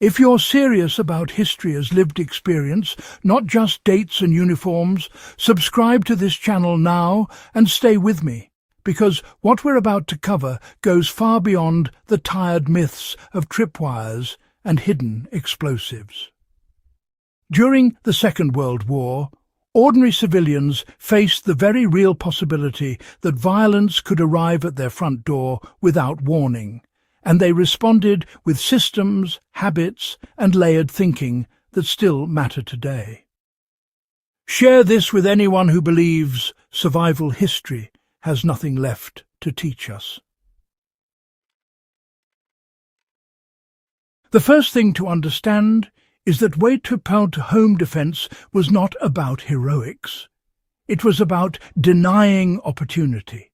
If you're serious about history as lived experience, not just dates and uniforms, subscribe to this channel now and stay with me, because what we're about to cover goes far beyond the tired myths of tripwires and hidden explosives. During the Second World War, ordinary civilians faced the very real possibility that violence could arrive at their front door without warning, and they responded with systems, habits, and layered thinking that still matter today. Share this with anyone who believes survival history has nothing left to teach us. The first thing to understand is that WWII-Era Home Defense was not about heroics. It was about denying opportunity.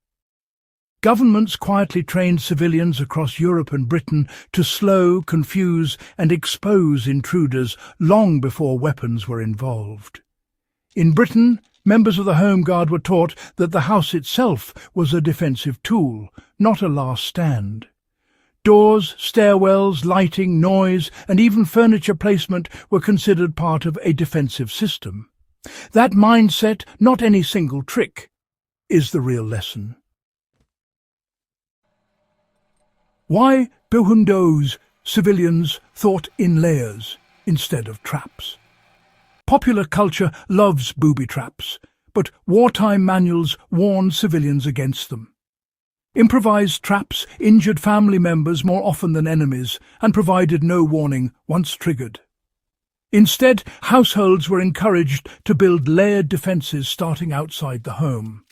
Governments quietly trained civilians across Europe and Britain to slow, confuse, and expose intruders long before weapons were involved. In Britain, members of the Home Guard were taught that the house itself was a defensive tool, not a last stand. Doors, stairwells, lighting, noise, and even furniture placement were considered part of a defensive system. That mindset, not any single trick, is the real lesson. Why Behundos civilians thought in layers instead of traps. Popular culture loves booby traps, but wartime manuals warn civilians against them. Improvised traps injured family members more often than enemies and provided no warning once triggered. Instead, households were encouraged to build layered defences starting outside the home.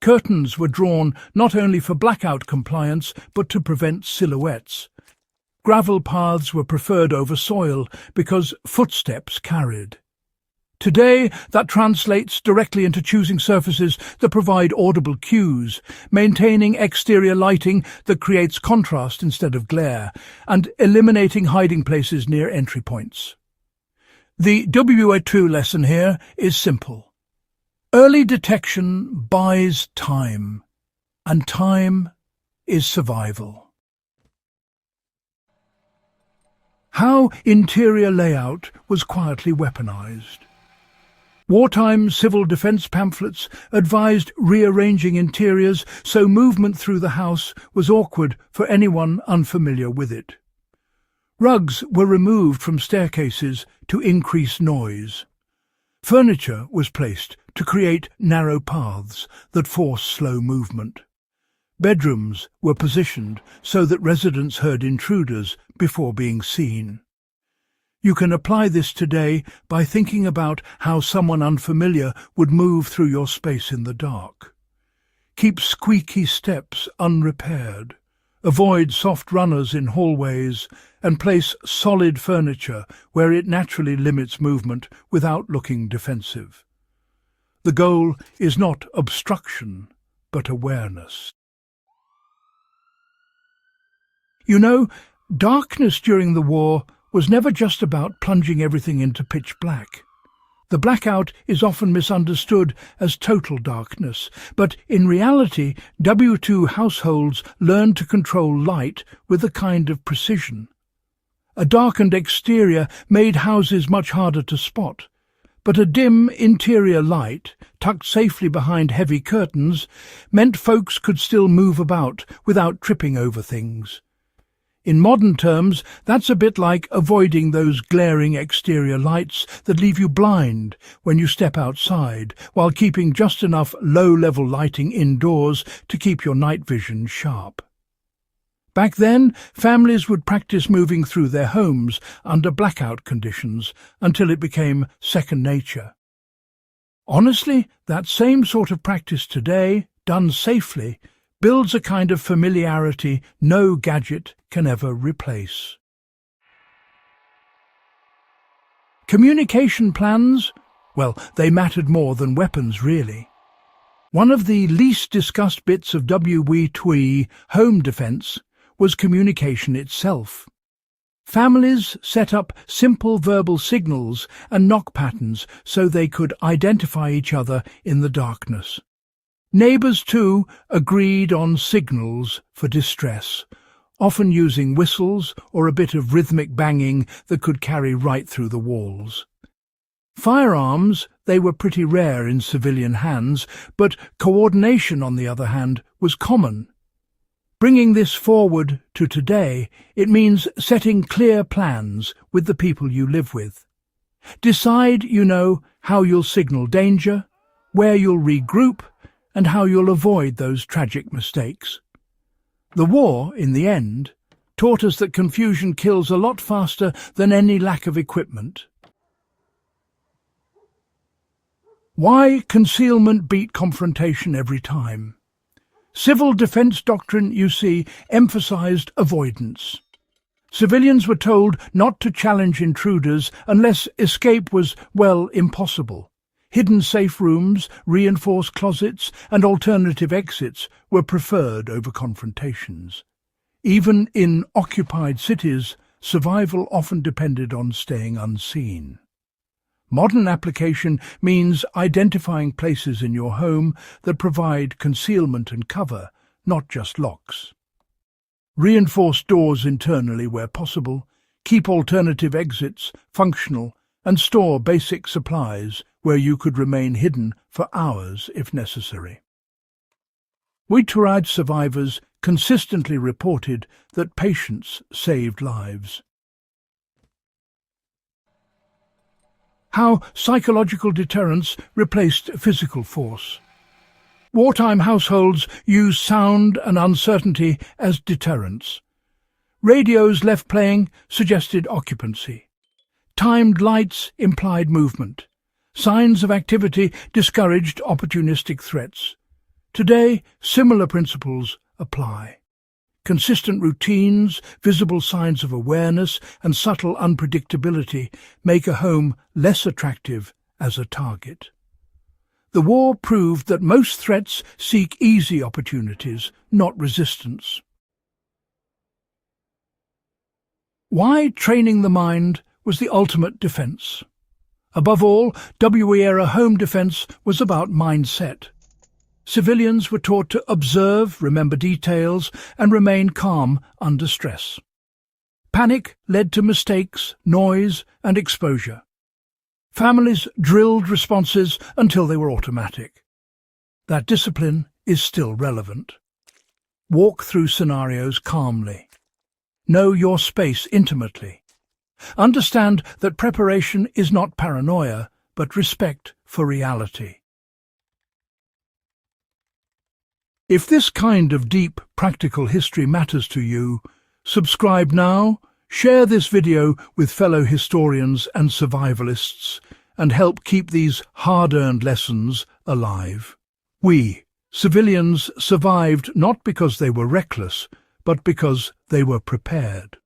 Curtains were drawn not only for blackout compliance but to prevent silhouettes. Gravel paths were preferred over soil because footsteps carried. Today, that translates directly into choosing surfaces that provide audible cues, maintaining exterior lighting that creates contrast instead of glare, and eliminating hiding places near entry points. The WWII lesson here is simple. Early detection buys time, and time is survival. How interior layout was quietly weaponized. Wartime civil defense pamphlets advised rearranging interiors so movement through the house was awkward for anyone unfamiliar with it. Rugs were removed from staircases to increase noise. Furniture was placed to create narrow paths that force slow movement. Bedrooms were positioned so that residents heard intruders before being seen. You can apply this today by thinking about how someone unfamiliar would move through your space in the dark. Keep squeaky steps unrepaired. Avoid soft runners in hallways and place solid furniture where it naturally limits movement without looking defensive. The goal is not obstruction, but awareness. You know, darkness during the war was never just about plunging everything into pitch black. The blackout is often misunderstood as total darkness, but in reality, WWII households learned to control light with a kind of precision. A darkened exterior made houses much harder to spot, but a dim interior light, tucked safely behind heavy curtains, meant folks could still move about without tripping over things. In modern terms, that's a bit like avoiding those glaring exterior lights that leave you blind when you step outside, while keeping just enough low-level lighting indoors to keep your night vision sharp. Back then, families would practice moving through their homes under blackout conditions until it became second nature. Honestly, that same sort of practice today, done safely, builds a kind of familiarity no gadget can ever replace. Communication plans? Well, they mattered more than weapons, really. One of the least discussed bits of WWII home defense was communication itself. Families set up simple verbal signals and knock patterns so they could identify each other in the darkness. Neighbours, too, agreed on signals for distress, often using whistles or a bit of rhythmic banging that could carry right through the walls. Firearms, they were pretty rare in civilian hands, but coordination, on the other hand, was common. Bringing this forward to today, it means setting clear plans with the people you live with. Decide, how you'll signal danger, where you'll regroup, and how you'll avoid those tragic mistakes. The war, in the end, taught us that confusion kills a lot faster than any lack of equipment. Why concealment beat confrontation every time? Civil defense doctrine, you see, emphasized avoidance. Civilians were told not to challenge intruders unless escape was, impossible. Hidden safe rooms, reinforced closets, and alternative exits were preferred over confrontations. Even in occupied cities, survival often depended on staying unseen. Modern application means identifying places in your home that provide concealment and cover, not just locks. Reinforce doors internally where possible, keep alternative exits functional, and store basic supplies where you could remain hidden for hours if necessary. WWII survivors consistently reported that patience saved lives. How psychological deterrence replaced physical force. Wartime households used sound and uncertainty as deterrents. Radios left playing suggested occupancy. Timed lights implied movement. Signs of activity discouraged opportunistic threats. Today, similar principles apply. Consistent routines, visible signs of awareness, and subtle unpredictability make a home less attractive as a target. The war proved that most threats seek easy opportunities, not resistance. Why training the mind was the ultimate defense. Above all, WWII-Era Home Defense was about mindset. Civilians were taught to observe, remember details, and remain calm under stress. Panic led to mistakes, noise, and exposure. Families drilled responses until they were automatic. That discipline is still relevant. Walk through scenarios calmly. Know your space intimately. Understand that preparation is not paranoia, but respect for reality. If this kind of deep, practical history matters to you, subscribe now, share this video with fellow historians and survivalists, and help keep these hard-earned lessons alive. We, civilians, survived not because they were reckless, but because they were prepared.